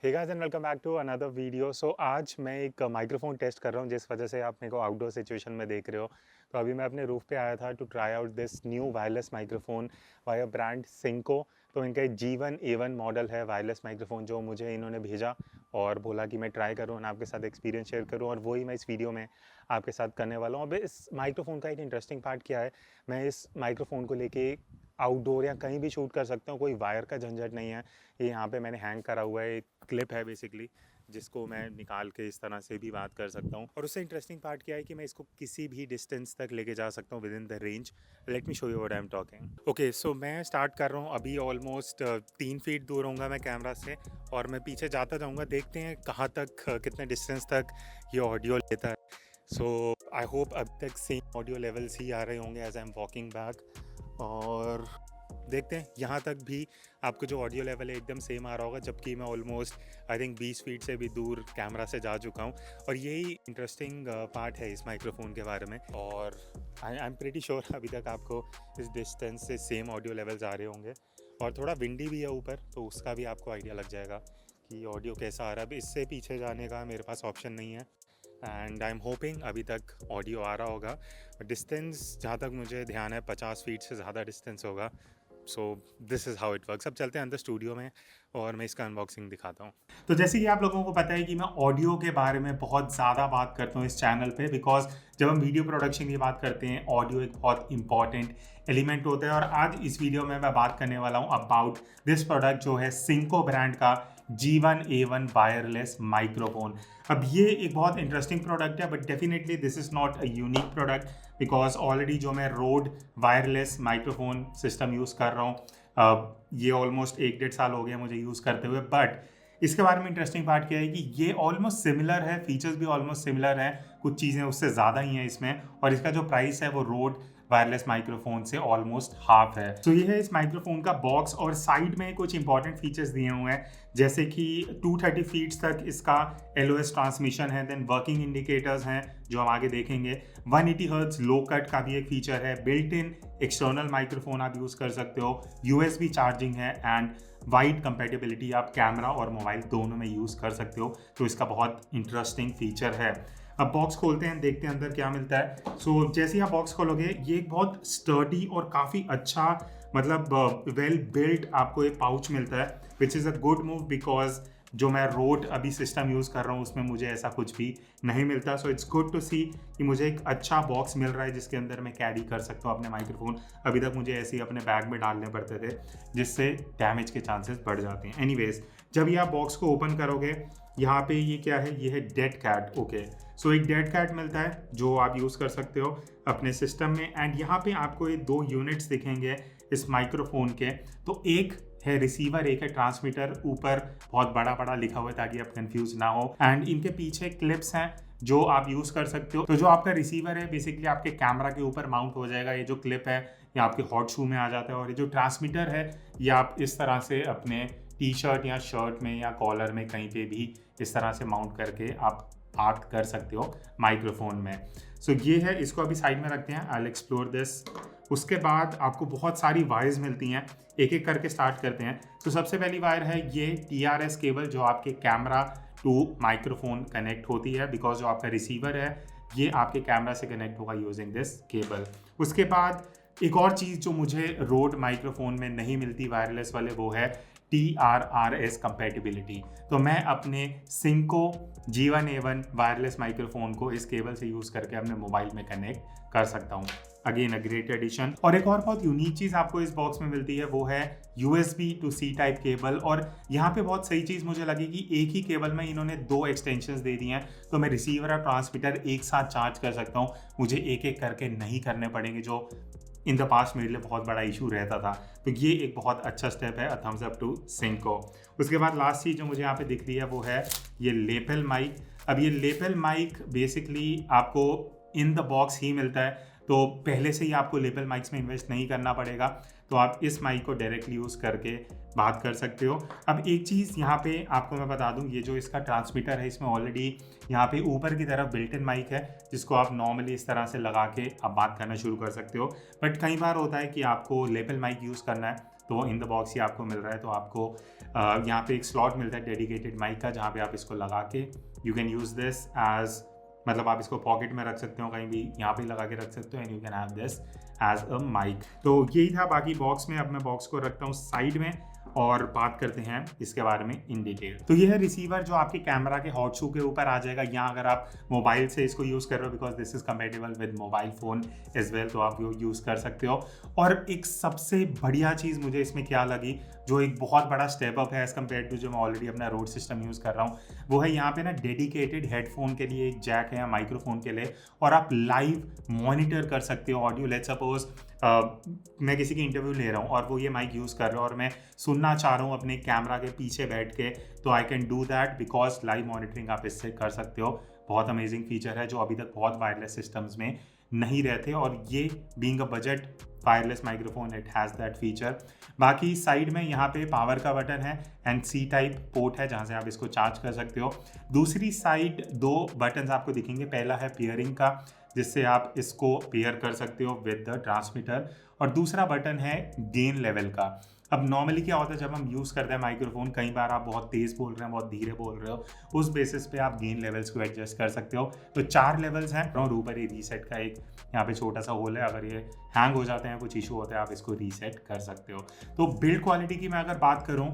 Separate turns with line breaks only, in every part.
Hey guys and welcome back to another video. So आज मैं एक माइक्रोफोन टेस्ट कर रहा हूँ, जिस वजह से आप मेरे को आउटडोर सिचुएशन में देख रहे हो। तो अभी मैं अपने रूफ पे आया था to try out this new wireless microphone by a brand Synco. तो इनका एक G1A1 मॉडल है वायरलेस माइक्रोफोन, जो मुझे इन्होंने भेजा और बोला कि मैं ट्राई करूँ और आपके साथ एक्सपीरियंस शेयर करूँ, और वही मैं इस वीडियो में आपके साथ करने वाला हूँ। अब इस माइक्रोफोन का एक इंटरेस्टिंग पार्ट क्या है, मैं इस माइक्रोफोन को लेके आउटडोर या कहीं भी शूट कर सकता हूँ, कोई वायर का झंझट नहीं है। ये यहाँ पे मैंने हैंग करा हुआ है, एक क्लिप है बेसिकली, जिसको मैं निकाल के इस तरह से भी बात कर सकता हूँ। और उससे इंटरेस्टिंग पार्ट क्या है कि मैं इसको किसी भी डिस्टेंस तक लेके जा सकता हूँ within the range. Let me show you what I am talking. Okay, so मैं स्टार्ट कर रहा हूँ। अभी ऑलमोस्ट 3 फीट दूर होऊंगा मैं कैमरा से, और मैं पीछे जाता जाऊँगा। देखते हैं कहाँ तक कितने डिस्टेंस तक ये ऑडियो लेता है। सो आई होप अब तक सेम ऑडियो लेवल्स ही आ रहे होंगे as I'm walking back. और देखते हैं यहाँ तक भी आपको जो ऑडियो लेवल है एकदम सेम आ रहा होगा, जबकि मैं ऑलमोस्ट आई थिंक 20 फीट से भी दूर कैमरा से जा चुका हूँ। और यही इंटरेस्टिंग पार्ट है इस माइक्रोफोन के बारे में। और आई एम प्रीटी श्योर अभी तक आपको इस डिस्टेंस से सेम ऑडियो लेवल्स आ रहे होंगे। और थोड़ा विंडी भी है ऊपर, तो उसका भी आपको आइडिया लग जाएगा कि ऑडियो कैसा आ रहा है। अब इससे पीछे जाने का मेरे पास ऑप्शन नहीं है, एंड आई एम होपिंग अभी तक ऑडियो आ रहा होगा। डिस्टेंस जहाँ तक मुझे ध्यान है 50 फीट से ज़्यादा डिस्टेंस होगा। So this is how it works. अब चलते हैं अंदर स्टूडियो में और मैं इसका अनबॉक्सिंग दिखाता हूँ। तो जैसे कि आप लोगों को पता है कि मैं ऑडियो के बारे में बहुत ज़्यादा बात करता हूँ इस चैनल पे, बिकॉज जब हम वीडियो प्रोडक्शन की बात करते हैं, ऑडियो एक बहुत इंपॉर्टेंट एलिमेंट होता है। और आज इस वीडियो में मैं बात करने वाला हूँ अबाउट दिस प्रोडक्ट, जो है सिंको ब्रांड का G1A1 वायरलेस माइक्रोफोन। अब ये एक बहुत इंटरेस्टिंग प्रोडक्ट है, but definitely this is not a unique product, because already जो मैं road wireless microphone system use कर रहा हूँ, ये ऑलमोस्ट 1-1.5 साल हो गया मुझे यूज़ करते हुए। बट इसके बारे में इंटरेस्टिंग पार्ट क्या है कि ये ऑलमोस्ट सिमिलर है, फीचर्स भी ऑलमोस्ट सिमिलर हैं, कुछ चीज़ें उससे ज़्यादा ही हैं इसमें। और इसका जो प्राइस है वो रोड वायरलेस माइक्रोफोन से ऑलमोस्ट हाफ है। तो ये है इस माइक्रोफोन का बॉक्स, और साइड में कुछ इंपॉर्टेंट फीचर्स दिए हुए हैं, जैसे कि 230 फीट्स तक इसका LOS ट्रांसमिशन है। देन वर्किंग इंडिकेटर्स हैं जो हम आगे देखेंगे। 180 हर्ट्ज लो कट का भी एक फीचर है। बिल्ट इन एक्सटर्नल माइक्रोफोन आप यूज़ कर सकते हो। USB चार्जिंग है, एंड वाइड कंपेटेबिलिटी, आप कैमरा और मोबाइल दोनों में यूज़ कर सकते हो। तो इसका बहुत इंटरेस्टिंग फीचर है। अब बॉक्स खोलते हैं, देखते हैं अंदर क्या मिलता है। सो जैसे ही आप बॉक्स खोलोगे, ये एक बहुत स्टर्डी और काफ़ी अच्छा, मतलब वेल बिल्ट आपको एक पाउच मिलता है, which is a good move, because जो मैं रोड अभी सिस्टम यूज़ कर रहा हूँ उसमें मुझे ऐसा कुछ भी नहीं मिलता। सो इट्स गुड टू सी कि मुझे एक अच्छा बॉक्स मिल रहा है जिसके अंदर मैं कैरी कर सकता हूँ अपने माइक्रोफोन। अभी तक मुझे ऐसे ही अपने बैग में डालने पड़ते थे, जिससे डैमेज के चांसेस बढ़ जाते हैं। एनीवेज, जब ये आप बॉक्स को ओपन करोगे, यहाँ पे ये क्या है, ये है डेड कैट। ओके, सो एक डेड कैट मिलता है जो आप यूज़ कर सकते हो अपने सिस्टम में। एंड यहाँ पे आपको ये 2 यूनिट्स दिखेंगे इस माइक्रोफोन के। तो एक है रिसीवर, एक है ट्रांसमीटर। ऊपर बहुत बड़ा बड़ा लिखा हुआ है ताकि आप कंफ्यूज ना हो। एंड इनके पीछे क्लिप्स हैं जो आप यूज़ कर सकते हो। तो जो आपका रिसीवर है बेसिकली आपके कैमरा के ऊपर माउंट हो जाएगा। ये जो क्लिप है ये आपके हॉट शू में आ जाता है। और ये जो ट्रांसमीटर है ये आप इस तरह से अपने टी-शर्ट या शर्ट में या कॉलर में कहीं पे भी इस तरह से माउंट करके आप बात कर सकते हो माइक्रोफोन में। सो ये है, इसको अभी साइड में रखते हैं। I will explore this. उसके बाद आपको बहुत सारी वायर्स मिलती हैं, एक एक करके स्टार्ट करते हैं। तो सबसे पहली वायर है ये TRS केबल, जो आपके कैमरा टू माइक्रोफोन कनेक्ट होती है, बिकॉज जो आपका रिसीवर है ये आपके कैमरा से कनेक्ट होगा यूजिंग दिस केबल। उसके बाद एक और चीज़ जो मुझे रोड माइक्रोफोन में नहीं मिलती वायरलेस वाले, वो है TRRS कंपेटिबिलिटी। तो मैं अपने सिंको G1A1 वायरलेस माइक्रोफोन को इस केबल से यूज़ करके अपने मोबाइल में कनेक्ट कर सकता हूँ। Again a great addition. और एक और बहुत यूनिक चीज़ आपको इस बॉक्स में मिलती है, वो है USB to C type cable. और यहाँ पे बहुत सही चीज़ मुझे लगी कि एक ही केबल में इन्होंने 2 एक्सटेंशंस दे दी हैं, तो मैं रिसीवर और ट्रांसमीटर एक साथ चार्ज कर सकता हूँ। मुझे एक एक करके नहीं करने पड़ेंगे, जो इन द पास्ट मेरे लिए बहुत बड़ा इशू रहता था। तो ये एक बहुत अच्छा स्टेप है। थम्स अप टू सिंको। उसके बाद लास्ट चीज़ जो मुझे यहाँ पे दिख रही है वो है ये लेपल माइक। अब ये लेपल माइक बेसिकली आपको इन द बॉक्स ही मिलता है, तो पहले से ही आपको लेपल माइक्स में इन्वेस्ट नहीं करना पड़ेगा। तो आप इस माइक को डायरेक्टली यूज़ करके बात कर सकते हो। अब एक चीज़ यहाँ पे आपको मैं बता दूँ, ये जो इसका ट्रांसमीटर है इसमें ऑलरेडी यहाँ पे ऊपर की तरफ बिल्ट इन माइक है, जिसको आप नॉर्मली इस तरह से लगा के आप बात करना शुरू कर सकते हो। बट कई बार होता है कि आपको लेपल माइक यूज़ करना है, तो इन द बॉक्स ही आपको मिल रहा है। तो आपको यहाँ पे एक स्लॉट मिलता है डेडिकेटेड माइक का, जहाँ पे आप इसको लगा के you can use this as, मतलब आप इसको पॉकेट में रख सकते हो, कहीं भी यहाँ पे लगा के रख सकते हो, and you can have this as a mic. तो यही था बाकी बॉक्स में। अब मैं बॉक्स को रखता हूँ साइड में और बात करते हैं इसके बारे में इन डिटेल। तो ये है रिसीवर जो आपके कैमरा के हॉट शू के ऊपर आ जाएगा, या अगर आप मोबाइल से इसको यूज़ कर रहे हो, because this is compatible with mobile phone as well, तो आप यूज़ कर सकते हो। और एक सबसे बढ़िया चीज़ मुझे इसमें क्या लगी, जो एक बहुत बड़ा स्टेप अप है एज़ कम्पेयर टू जो मैं ऑलरेडी अपना रोड सिस्टम यूज़ कर रहा हूँ, वो है यहाँ पे ना डेडिकेटेड हेडफोन के लिए एक जैक है या माइक्रोफोन के लिए, और आप लाइव मॉनिटर कर सकते हो ऑडियो। लेट्स सपोज मैं किसी की इंटरव्यू ले रहा हूँ और वो ये माइक यूज़ कर रहे हो और मैं सुनना चाह रहा हूँ अपने कैमरा के पीछे बैठ के, तो I can do that because live monitoring आप इससे कर सकते हो। बहुत अमेजिंग फीचर है जो अभी तक बहुत वायरलेस सिस्टम्स में नहीं रहते, और ये being a budget wireless microphone it has that feature. बाकी साइड में यहाँ पे पावर का बटन है एंड सी टाइप पोर्ट है जहाँ से आप इसको चार्ज कर सकते हो। दूसरी साइड दो बटन्स आपको दिखेंगे, पहला है पेयरिंग का, जिससे आप इसको पेयर कर सकते हो विद द ट्रांसमीटर, और दूसरा बटन है गेन लेवल का। अब नॉर्मली क्या होता है जब हम यूज़ करते हैं माइक्रोफोन, कई बार आप बहुत तेज़ बोल रहे हैं, बहुत धीरे बोल रहे हो, उस बेसिस पे आप गेन लेवल्स को एडजस्ट कर सकते हो। तो 4 लेवल्स हैं, और ऊपर ये रीसेट का एक यहाँ पे छोटा सा होल है, अगर ये हैंग हो जाते हैं, कुछ इशू होता है, आप इसको रीसेट कर सकते हो। तो बिल्ड क्वालिटी की मैं अगर बात करूँ,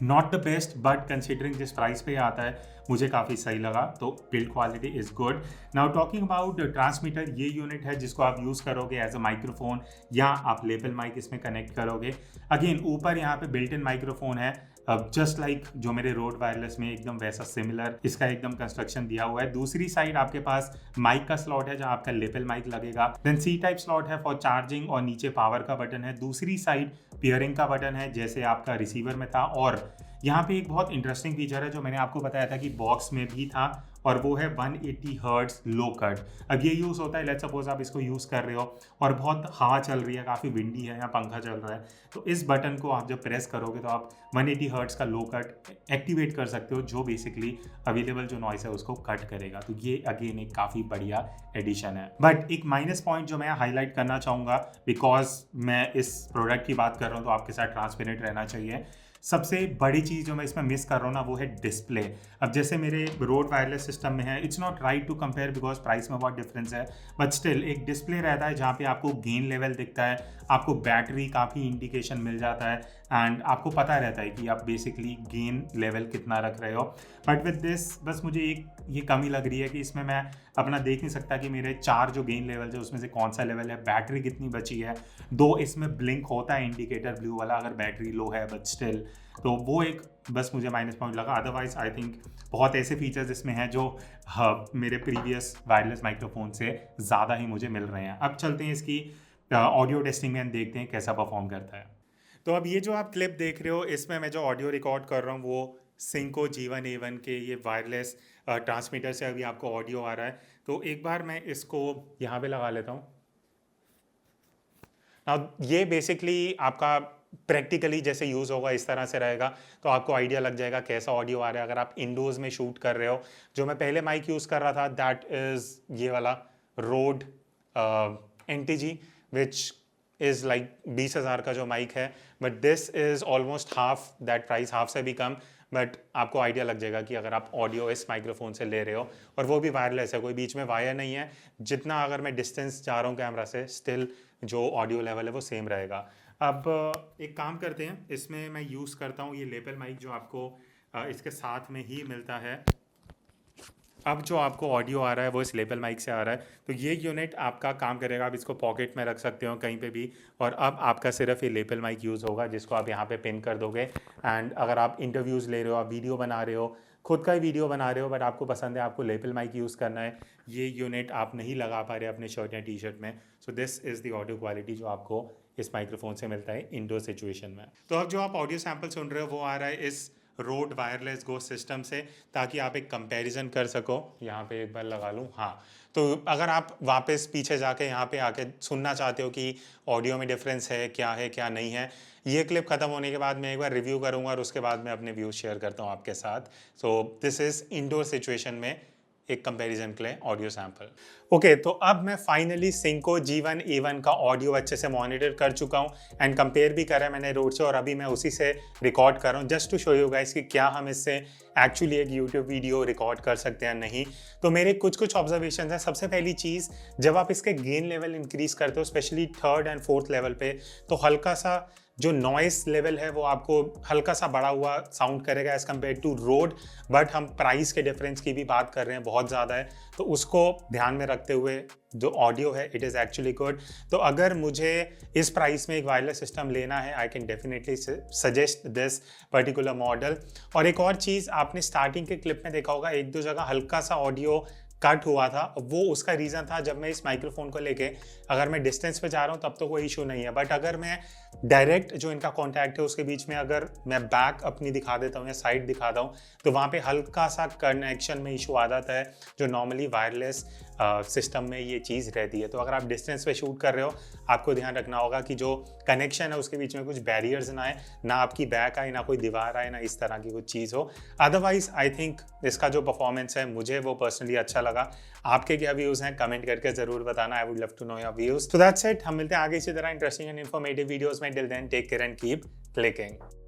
not the best, but considering जिस प्राइस पे आता है मुझे काफ़ी सही लगा, तो build quality is good. Now talking about transmitter, ये यूनिट है जिसको आप यूज़ करोगे एज अ माइक्रोफोन, या आप लेपल माइक इसमें कनेक्ट करोगे। अगेन ऊपर यहाँ पे बिल्ट इन माइक्रोफोन है, जस्ट लाइक जो मेरे रोड वायरलेस में एकदम वैसा सिमिलर इसका एकदम कंस्ट्रक्शन दिया हुआ है। दूसरी साइड आपके पास माइक का स्लॉट है जहाँ आपका लेपल माइक लगेगा, देन सी टाइप स्लॉट है फॉर चार्जिंग, और नीचे पावर का बटन है। दूसरी साइड पेयरिंग का बटन है जैसे आपका रिसीवर में था, और यहाँ पे एक बहुत इंटरेस्टिंग फीचर है जो मैंने आपको बताया था कि बॉक्स में भी था, और वो है 180 हर्ट्ज लो कट। अब ये यूज़ होता है, लेट्स सपोज आप इसको यूज़ कर रहे हो और बहुत हवा चल रही है, काफ़ी विंडी है या पंखा चल रहा है, तो इस बटन को आप जब प्रेस करोगे तो आप 180 हर्ट्ज का लो कट एक्टिवेट कर सकते हो, जो बेसिकली अवेलेबल जो नॉइस है उसको कट करेगा। तो ये अगेन एक काफ़ी बढ़िया एडिशन है। बट एक माइनस पॉइंट जो मैं हाईलाइट करना चाहूँगा, बिकॉज मैं इस प्रोडक्ट की बात कर रहा हूँ तो आपके साथ ट्रांसपेरेंट रहना चाहिए, सबसे बड़ी चीज़ जो मैं इसमें मिस कर रहा हूँ ना, वो है डिस्प्ले। अब जैसे मेरे रोड वायरलेस सिस्टम में है, it's not right to compare because price में बहुत डिफरेंस है, बट स्टिल एक डिस्प्ले रहता है जहाँ पे आपको गेन लेवल दिखता है, आपको बैटरी काफ़ी इंडिकेशन मिल जाता है, एंड आपको पता रहता है कि आप बेसिकली गेन लेवल कितना रख रहे हो। बट विद दिस बस मुझे एक ये कमी लग रही है कि इसमें मैं अपना देख नहीं सकता कि मेरे 4 जो गेन लेवल है उसमें से कौन सा लेवल है, बैटरी कितनी बची है। दो इसमें ब्लिंक होता है इंडिकेटर ब्लू वाला अगर बैटरी लो है, बट स्टिल, तो वो एक बस मुझे माइनस पॉइंट लगा। अदरवाइज आई थिंक बहुत ऐसे फीचर्स इसमें हैं जो मेरे प्रीवियस वायरलेस माइक्रोफोन से ज़्यादा ही मुझे मिल रहे हैं। अब चलते हैं इसकी ऑडियो टेस्टिंग में, देखते हैं कैसा परफॉर्म करता है। तो अब ये जो आप क्लिप देख रहे हो, इसमें मैं जो ऑडियो रिकॉर्ड कर रहा हूँ वो सिंको G1A1 के ये वायरलेस ट्रांसमीटर से अभी आपको ऑडियो आ रहा है। तो एक बार मैं इसको यहाँ पे लगा लेता हूँ। अब ये बेसिकली आपका प्रैक्टिकली जैसे यूज़ होगा इस तरह से रहेगा, तो आपको आइडिया लग जाएगा कैसा ऑडियो आ रहा है अगर आप इंडोर्स में शूट कर रहे हो। जो मैं पहले माइक यूज़ कर रहा था दैट इज़ ये वाला road NTG which is like 20,000 का जो माइक है, but this is almost half that price, half से भी कम। बट आपको आइडिया लग जाएगा कि अगर आप ऑडियो इस माइक्रोफोन से ले रहे हो, और वो भी वायरलेस है, कोई बीच में वायर नहीं है, जितना अगर मैं डिस्टेंस जा रहा हूँ कैमरा से, स्टिल जो ऑडियो लेवल है वो सेम रहेगा। अब एक काम करते हैं, इसमें मैं यूज़ करता हूँ ये लेपल माइक जो आपको इसके साथ में ही मिलता है। अब जो आपको ऑडियो आ रहा है वो इस लेपल माइक से आ रहा है, तो ये यूनिट आपका काम करेगा। आप इसको पॉकेट में रख सकते हो कहीं पे भी, और अब आपका सिर्फ ये लेपल माइक यूज़ होगा जिसको आप यहाँ पे पिन कर दोगे। एंड अगर आप इंटरव्यूज़ ले रहे हो, आप वीडियो बना रहे हो, खुद का ही वीडियो बना रहे हो, बट आपको पसंद है, आपको लेपल माइक यूज़ करना है, ये यूनिट आप नहीं लगा पा रहे अपने शर्ट या टी शर्ट में, so this is the audio quality जो आपको इस माइक्रोफोन से मिलता है इंडोर सिचुएशन में। तो अब जो आप ऑडियो सैंपल सुन रहे हो वो आ रहा है इस रोड वायरलेस गो सिस्टम से, ताकि आप एक कंपैरिजन कर सको। यहाँ पे एक बार लगा लूँ, हाँ। तो अगर आप वापस पीछे जाके यहाँ पे आके सुनना चाहते हो कि ऑडियो में डिफरेंस है क्या नहीं है, ये क्लिप ख़त्म होने के बाद मैं एक बार रिव्यू करूँगा और उसके बाद मैं अपने व्यूज़ शेयर करता हूँ आपके साथ। So this is indoor situation में एक कंपैरिजन के लिए ऑडियो सैंपल। ओके, तो अब मैं फाइनली सिंको G1 A1 का ऑडियो अच्छे से मॉनिटर कर चुका हूँ एंड कंपेयर भी करा है मैंने रोड से, और अभी मैं उसी से रिकॉर्ड कर रहा हूँ just to show you guys कि क्या हम इससे एक्चुअली एक यूट्यूब वीडियो रिकॉर्ड कर सकते हैं नहीं। तो मेरे कुछ ऑब्जर्वेशन हैं। सबसे पहली चीज़, जब आप इसके गेन लेवल इंक्रीज करते हो specially third and fourth level पे, तो हल्का सा जो नॉइस लेवल है वो आपको हल्का सा बढ़ा हुआ साउंड करेगा as compare to road. But हम प्राइस के डिफरेंस की भी बात कर रहे हैं, बहुत ज़्यादा है, तो उसको ध्यान में रखते हुए जो ऑडियो है इट इज़ एक्चुअली गुड। तो अगर मुझे इस प्राइस में एक वायरलेस सिस्टम लेना है, I can definitely suggest this particular model. और एक और चीज़, आपने स्टार्टिंग के क्लिप में देखा होगा एक दो जगह हल्का सा ऑडियो कट हुआ था, वो उसका रीज़न था जब मैं इस माइक्रोफोन को लेके अगर मैं डिस्टेंस पे जा रहा हूँ तब तो कोई इशू नहीं है, बट अगर मैं डायरेक्ट जो इनका कॉन्टैक्ट है उसके बीच में अगर मैं बैक अपनी दिखा देता हूँ या साइड दिखाता हूँ तो वहाँ पे हल्का सा कनेक्शन में इशू आ जाता है, जो नॉर्मली वायरलेस सिस्टम में ये चीज़ रहती है। तो अगर आप डिस्टेंस पे शूट कर रहे हो, आपको ध्यान रखना होगा कि जो कनेक्शन है उसके बीच में कुछ बैरियर्स ना आए, ना आपकी बैक आए, ना कोई दीवार आए, ना इस तरह की कुछ चीज़ हो। अदरवाइज आई थिंक इसका जो परफॉर्मेंस है मुझे वो पर्सनली अच्छा लगा। आपके क्या व्यूज़ हैं कमेंट करके ज़रूर बताना, I would love to know your views. तो दैट्स इट, हम मिलते हैं आगे इसी तरह इंटरेस्टिंग एंड इन्फॉर्मेटिव वीडियोज़ में। Till then take care and keep clicking.